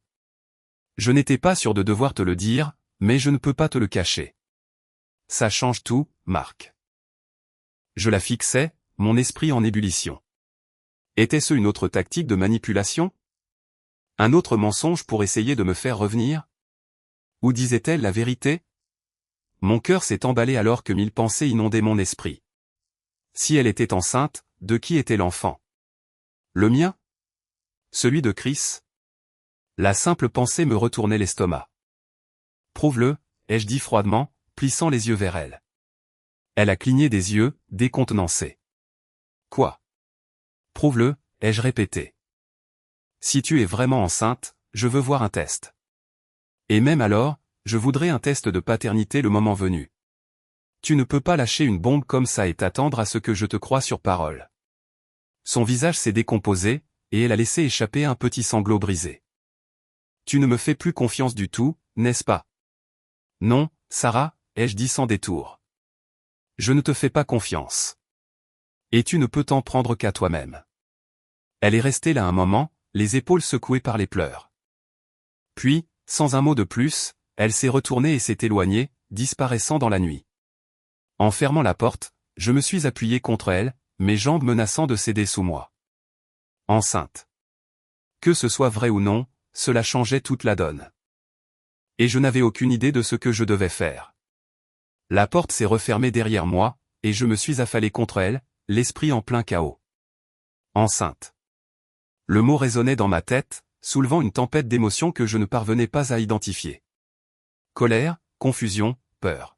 Je n'étais pas sûr de devoir te le dire, mais je ne peux pas te le cacher. Ça change tout, Marc. Je la fixais, mon esprit en ébullition. Était-ce une autre tactique de manipulation? Un autre mensonge pour essayer de me faire revenir? Ou disait-elle la vérité? Mon cœur s'est emballé alors que mille pensées inondaient mon esprit. Si elle était enceinte, de qui était l'enfant? Le mien? Celui de Chris? La simple pensée me retournait l'estomac. Prouve-le, ai-je dit froidement, plissant les yeux vers elle. Elle a cligné des yeux, décontenancée. Quoi? Prouve-le, ai-je répété. Si tu es vraiment enceinte, je veux voir un test. Et même alors, je voudrais un test de paternité le moment venu. Tu ne peux pas lâcher une bombe comme ça et t'attendre à ce que je te croie sur parole. Son visage s'est décomposé, et elle a laissé échapper un petit sanglot brisé. Tu ne me fais plus confiance du tout, n'est-ce pas? Non, Sarah, ai-je dit sans détour. Je ne te fais pas confiance. Et tu ne peux t'en prendre qu'à toi-même. Elle est restée là un moment, les épaules secouées par les pleurs. Puis, sans un mot de plus, elle s'est retournée et s'est éloignée, disparaissant dans la nuit. En fermant la porte, je me suis appuyé contre elle, mes jambes menaçant de céder sous moi. Enceinte. Que ce soit vrai ou non, cela changeait toute la donne. Et je n'avais aucune idée de ce que je devais faire. La porte s'est refermée derrière moi, et je me suis affalé contre elle, l'esprit en plein chaos. Enceinte. Le mot résonnait dans ma tête, soulevant une tempête d'émotions que je ne parvenais pas à identifier. Colère, confusion, peur.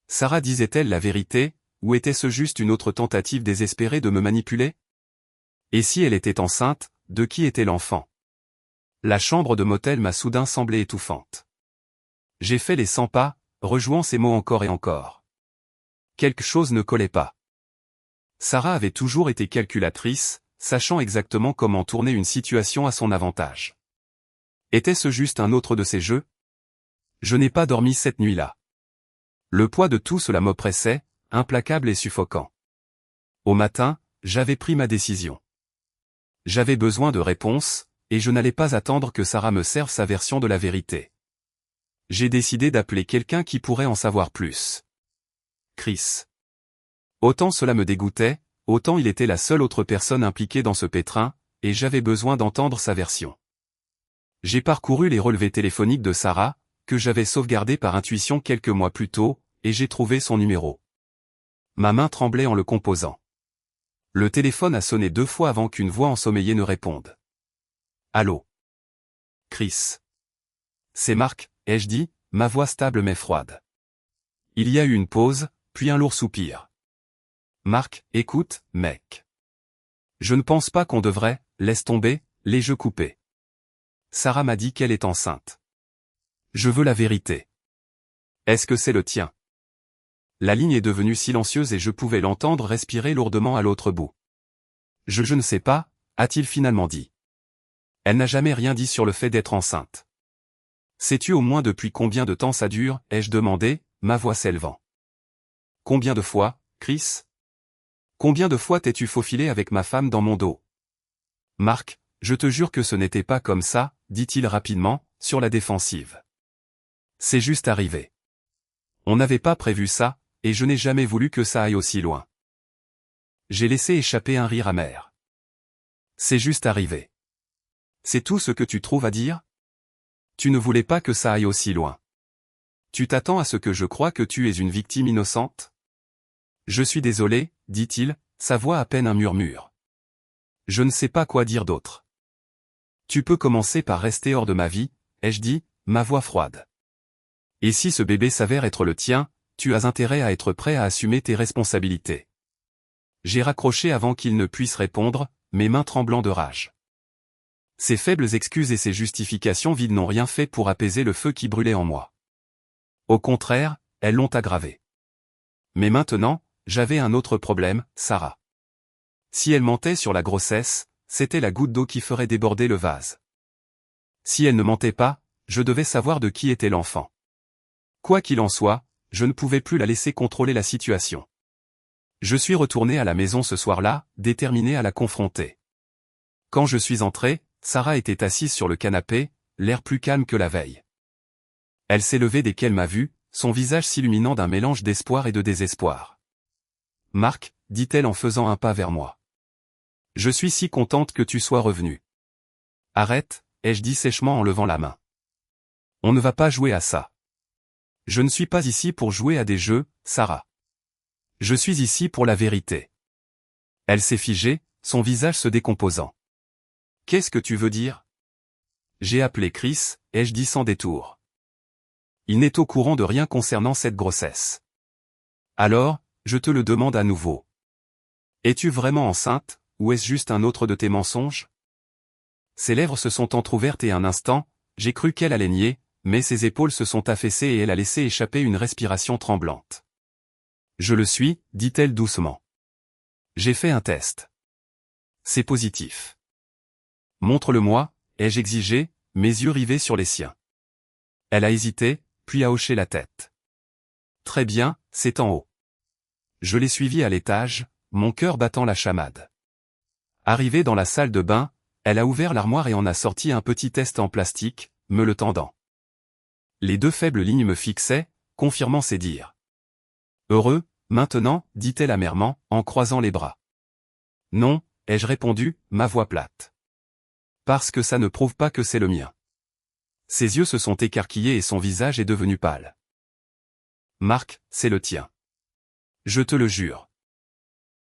Sarah disait-elle la vérité, ou était-ce juste une autre tentative désespérée de me manipuler? Et si elle était enceinte, de qui était l'enfant? La chambre de motel m'a soudain semblé étouffante. J'ai fait les 100 pas, rejouant ces mots encore et encore. Quelque chose ne collait pas. Sarah avait toujours été calculatrice, sachant exactement comment tourner une situation à son avantage. Était-ce juste un autre de ces jeux? Je n'ai pas dormi cette nuit-là. Le poids de tout cela m'oppressait, implacable et suffocant. Au matin, j'avais pris ma décision. J'avais besoin de réponses, et je n'allais pas attendre que Sarah me serve sa version de la vérité. J'ai décidé d'appeler quelqu'un qui pourrait en savoir plus. Chris. Autant cela me dégoûtait, autant il était la seule autre personne impliquée dans ce pétrin, et j'avais besoin d'entendre sa version. J'ai parcouru les relevés téléphoniques de Sarah, que j'avais sauvegardés par intuition quelques mois plus tôt, et j'ai trouvé son numéro. Ma main tremblait en le composant. Le téléphone a sonné 2 fois avant qu'une voix ensommeillée ne réponde. Allô? Chris. C'est Marc, ai-je dit, ma voix stable mais froide. Il y a eu une pause, puis un lourd soupir. Marc, écoute, mec. Je ne pense pas qu'on devrait, laisse tomber, les jeux coupés. Sarah m'a dit qu'elle est enceinte. Je veux la vérité. Est-ce que c'est le tien? La ligne est devenue silencieuse et je pouvais l'entendre respirer lourdement à l'autre bout. Je ne sais pas, a-t-il finalement dit. Elle n'a jamais rien dit sur le fait d'être enceinte. Sais-tu au moins depuis combien de temps ça dure, ai-je demandé, ma voix s'élevant. Combien de fois, Chris? Combien de fois t'es-tu faufilé avec ma femme dans mon dos? Marc, je te jure que ce n'était pas comme ça, dit-il rapidement, sur la défensive. C'est juste arrivé. On n'avait pas prévu ça, et je n'ai jamais voulu que ça aille aussi loin. J'ai laissé échapper un rire amer. C'est juste arrivé. C'est tout ce que tu trouves à dire? Tu ne voulais pas que ça aille aussi loin. Tu t'attends à ce que je croie que tu es une victime innocente? Je suis désolé, dit-il, sa voix à peine un murmure. Je ne sais pas quoi dire d'autre. Tu peux commencer par rester hors de ma vie, ai-je dit, ma voix froide. Et si ce bébé s'avère être le tien, tu as intérêt à être prêt à assumer tes responsabilités. J'ai raccroché avant qu'il ne puisse répondre, mes mains tremblant de rage. Ces faibles excuses et ces justifications vides n'ont rien fait pour apaiser le feu qui brûlait en moi. Au contraire, elles l'ont aggravé. Mais maintenant, j'avais un autre problème, Sarah. Si elle mentait sur la grossesse, c'était la goutte d'eau qui ferait déborder le vase. Si elle ne mentait pas, je devais savoir de qui était l'enfant. Quoi qu'il en soit, je ne pouvais plus la laisser contrôler la situation. Je suis retourné à la maison ce soir-là, déterminé à la confronter. Quand je suis entré, Sarah était assise sur le canapé, l'air plus calme que la veille. Elle s'est levée dès qu'elle m'a vu, son visage s'illuminant d'un mélange d'espoir et de désespoir. « Marc, dit-elle en faisant un pas vers moi. Je suis si contente que tu sois revenu. »« Arrête, ai-je dit sèchement en levant la main. On ne va pas jouer à ça. Je ne suis pas ici pour jouer à des jeux, Sarah. Je suis ici pour la vérité. » Elle s'est figée, son visage se décomposant. « Qu'est-ce que tu veux dire? » J'ai appelé Chris, ai-je dit sans détour. Il n'est au courant de rien concernant cette grossesse. Alors, je te le demande à nouveau. Es-tu vraiment enceinte, ou est-ce juste un autre de tes mensonges? Ses lèvres se sont entr'ouvertes et un instant, j'ai cru qu'elle allait nier, mais ses épaules se sont affaissées et elle a laissé échapper une respiration tremblante. Je le suis, dit-elle doucement. J'ai fait un test. C'est positif. Montre-le-moi, ai-je exigé, mes yeux rivés sur les siens. Elle a hésité, puis a hoché la tête. Très bien, c'est en haut. Je l'ai suivie à l'étage, mon cœur battant la chamade. Arrivée dans la salle de bain, elle a ouvert l'armoire et en a sorti un petit test en plastique, me le tendant. Les deux faibles lignes me fixaient, confirmant ses dires. Heureux, maintenant, dit-elle amèrement, en croisant les bras. Non, ai-je répondu, ma voix plate. Parce que ça ne prouve pas que c'est le mien. Ses yeux se sont écarquillés et son visage est devenu pâle. Marc, c'est le tien. Je te le jure.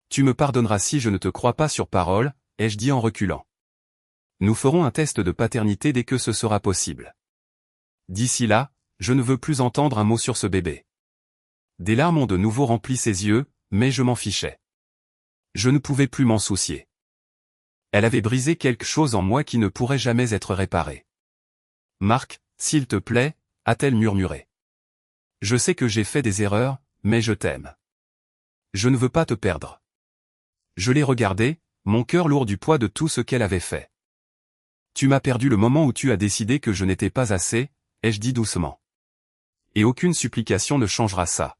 Tu me pardonneras si je ne te crois pas sur parole, ai-je dit en reculant. Nous ferons un test de paternité dès que ce sera possible. D'ici là, je ne veux plus entendre un mot sur ce bébé. Des larmes ont de nouveau rempli ses yeux, mais je m'en fichais. Je ne pouvais plus m'en soucier. Elle avait brisé quelque chose en moi qui ne pourrait jamais être réparé. Marc, s'il te plaît, a-t-elle murmuré. Je sais que j'ai fait des erreurs, mais je t'aime. Je ne veux pas te perdre. Je l'ai regardée, mon cœur lourd du poids de tout ce qu'elle avait fait. Tu m'as perdu le moment où tu as décidé que je n'étais pas assez, ai-je dit doucement. Et aucune supplication ne changera ça.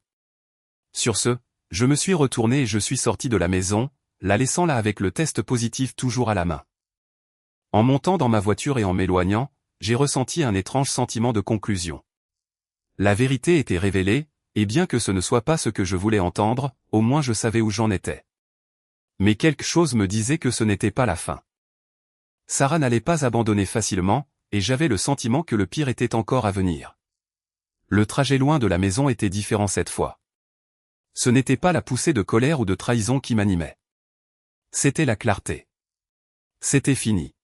Sur ce, je me suis retourné et je suis sorti de la maison, la laissant là avec le test positif toujours à la main. En montant dans ma voiture et en m'éloignant, j'ai ressenti un étrange sentiment de conclusion. La vérité était révélée, et bien que ce ne soit pas ce que je voulais entendre, au moins je savais où j'en étais. Mais quelque chose me disait que ce n'était pas la fin. Sarah n'allait pas abandonner facilement, et j'avais le sentiment que le pire était encore à venir. Le trajet loin de la maison était différent cette fois. Ce n'était pas la poussée de colère ou de trahison qui m'animait. C'était la clarté. C'était fini.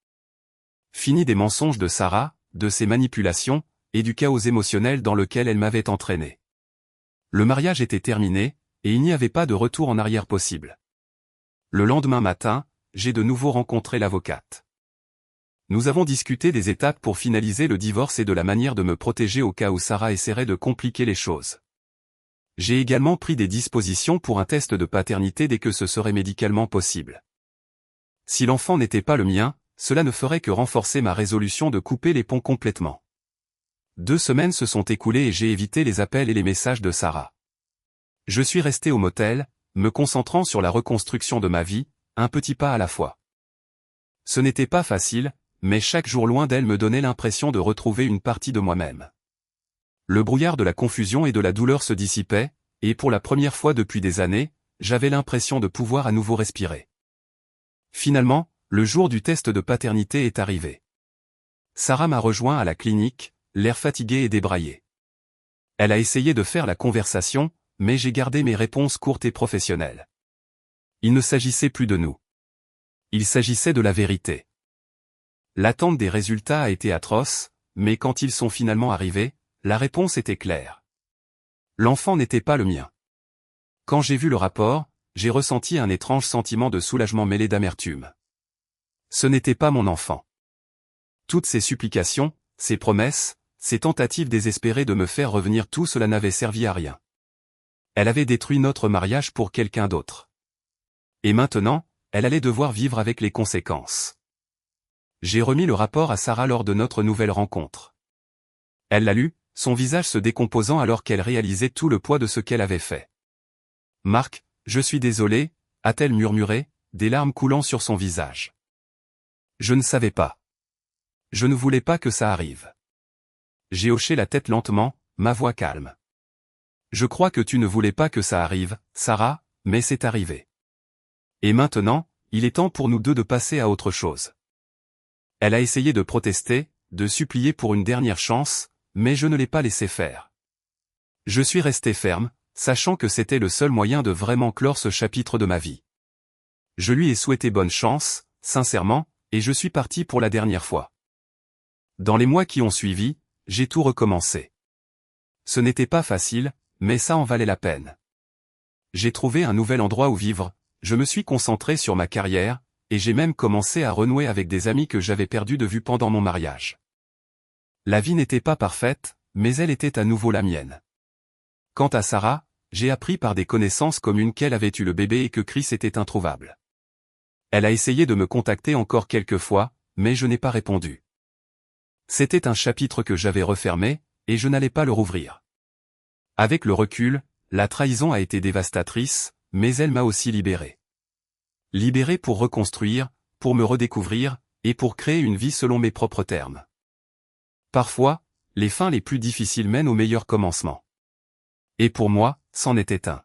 Fini des mensonges de Sarah, de ses manipulations, et du chaos émotionnel dans lequel elle m'avait entraîné. Le mariage était terminé, et il n'y avait pas de retour en arrière possible. Le lendemain matin, j'ai de nouveau rencontré l'avocate. Nous avons discuté des étapes pour finaliser le divorce et de la manière de me protéger au cas où Sarah essaierait de compliquer les choses. J'ai également pris des dispositions pour un test de paternité dès que ce serait médicalement possible. Si l'enfant n'était pas le mien, cela ne ferait que renforcer ma résolution de couper les ponts complètement. 2 semaines se sont écoulées et j'ai évité les appels et les messages de Sarah. Je suis resté au motel, me concentrant sur la reconstruction de ma vie, un petit pas à la fois. Ce n'était pas facile, mais chaque jour loin d'elle me donnait l'impression de retrouver une partie de moi-même. Le brouillard de la confusion et de la douleur se dissipait, et pour la première fois depuis des années, j'avais l'impression de pouvoir à nouveau respirer. Finalement, le jour du test de paternité est arrivé. Sarah m'a rejoint à la clinique, l'air fatigué et débraillé. Elle a essayé de faire la conversation, mais j'ai gardé mes réponses courtes et professionnelles. Il ne s'agissait plus de nous. Il s'agissait de la vérité. L'attente des résultats a été atroce, mais quand ils sont finalement arrivés, la réponse était claire. L'enfant n'était pas le mien. Quand j'ai vu le rapport, j'ai ressenti un étrange sentiment de soulagement mêlé d'amertume. Ce n'était pas mon enfant. Toutes ces supplications, ces promesses, ces tentatives désespérées de me faire revenir, tout cela n'avait servi à rien. Elle avait détruit notre mariage pour quelqu'un d'autre. Et maintenant, elle allait devoir vivre avec les conséquences. J'ai remis le rapport à Sarah lors de notre nouvelle rencontre. Elle l'a lu, son visage se décomposant alors qu'elle réalisait tout le poids de ce qu'elle avait fait. « Marc, je suis désolée », a-t-elle murmuré, des larmes coulant sur son visage. Je ne savais pas. Je ne voulais pas que ça arrive. J'ai hoché la tête lentement, ma voix calme. Je crois que tu ne voulais pas que ça arrive, Sarah, mais c'est arrivé. Et maintenant, il est temps pour nous deux de passer à autre chose. Elle a essayé de protester, de supplier pour une dernière chance, mais je ne l'ai pas laissé faire. Je suis resté ferme, sachant que c'était le seul moyen de vraiment clore ce chapitre de ma vie. Je lui ai souhaité bonne chance, sincèrement, et je suis parti pour la dernière fois. Dans les mois qui ont suivi, j'ai tout recommencé. Ce n'était pas facile, mais ça en valait la peine. J'ai trouvé un nouvel endroit où vivre, je me suis concentré sur ma carrière, et j'ai même commencé à renouer avec des amis que j'avais perdus de vue pendant mon mariage. La vie n'était pas parfaite, mais elle était à nouveau la mienne. Quant à Sarah, j'ai appris par des connaissances communes qu'elle avait eu le bébé et que Chris était introuvable. Elle a essayé de me contacter encore quelques fois, mais je n'ai pas répondu. C'était un chapitre que j'avais refermé, et je n'allais pas le rouvrir. Avec le recul, la trahison a été dévastatrice, mais elle m'a aussi libéré. Libéré pour reconstruire, pour me redécouvrir, et pour créer une vie selon mes propres termes. Parfois, les fins les plus difficiles mènent au meilleur commencement. Et pour moi, c'en était un.